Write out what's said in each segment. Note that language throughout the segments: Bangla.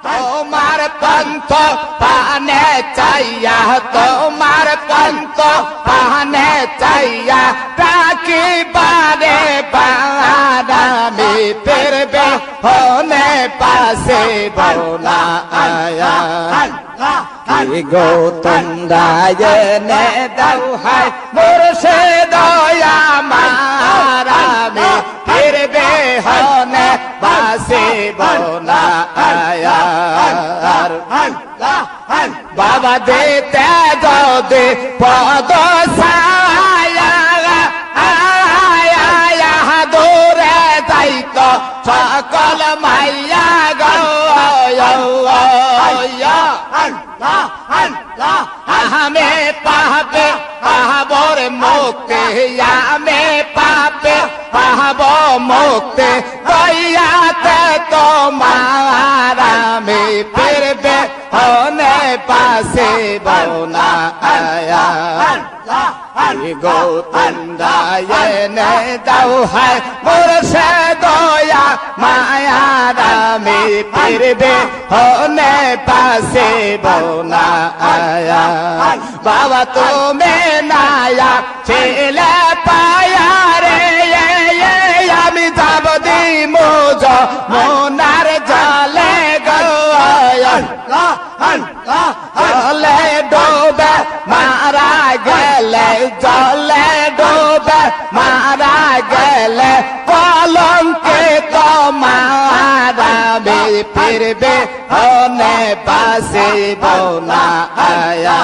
তোমার পন্থ পানে চাইয়া তোমার পন্থ পানে চাইয়া ডাকি বারে বারামি ফিরবে হনে পাশে বোনা আয়া কি গো তোমরা এনে দাও হায় মুর্শিদ আমারামি ফিরবে হনে পাশে বোনা আয়া বাবা দিতে যদি পদ ছায়া দূরে যাইত সকল মাইয়া গো আমি পাবে পাবর মুক্তি আমি পাবে পাব মুক্তি দয়াতে তোমার আমি ফিরবে হনে পাশে বোনা আয়া গো তোমরা এনে দাও হায় মুর্শিদ মায়ার আমি ফিরবে হনে পাশে বোনা আয়া বাবা তুমি নায়া ছেলে পায়া রে আমি যাব দি মোজ মোনার জলে জলে ডোবে মারা গেলে জলে ডোবে মারা গেলে কলঙ্কে তোমার আমি ফিরবে হনে পাশে বোনা আয়া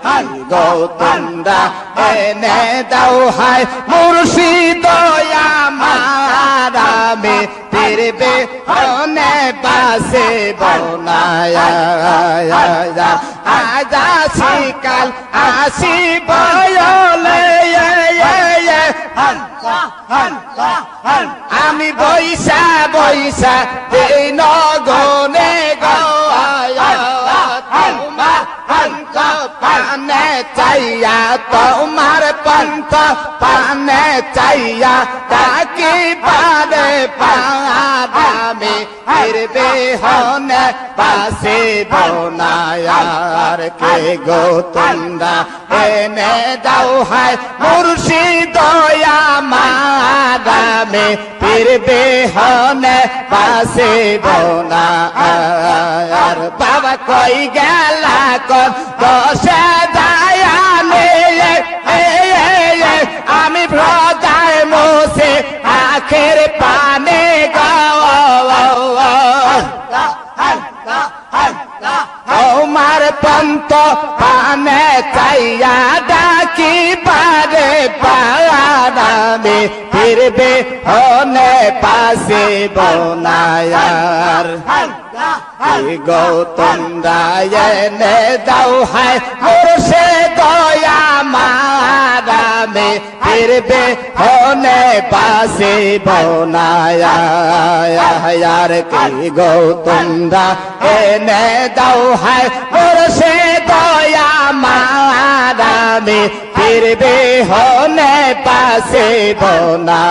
কি গো তোমরা এনে দাও হায় মুর্শিদ আমার আমি ফিরবে হনে পাশে বোনা আজা শিকাল আসি বয়লে আমি বৈশা বৈশা দিন গনে পানে চাইয়া তোমার পন্থ পানে চাইয়া তাকি পারে পারামি ফিরবে হনে পাশে বোনা আর কে গো তোমরা এনে দাও হায় মুর্শিদ আমার আমি ফিরবে হনে পাশে বোনা আর বাবা কই গেলা কর দশে দায়ানে আমি ভ্রদায় মোসে আখের পানে তোমার পন্থ পানে চাইয়া ডাকি বারে পারামি ফিরবে হনে পাশে বোনা গো তোমরা এনে দাও হায় মুর্শিদ আমার আমি ফিরবে হনে পাশে বোনা কি গো তোমরা এনে দাও হায় মুর্শিদ আমার আমি ফিরবে হনে পাশে বোনা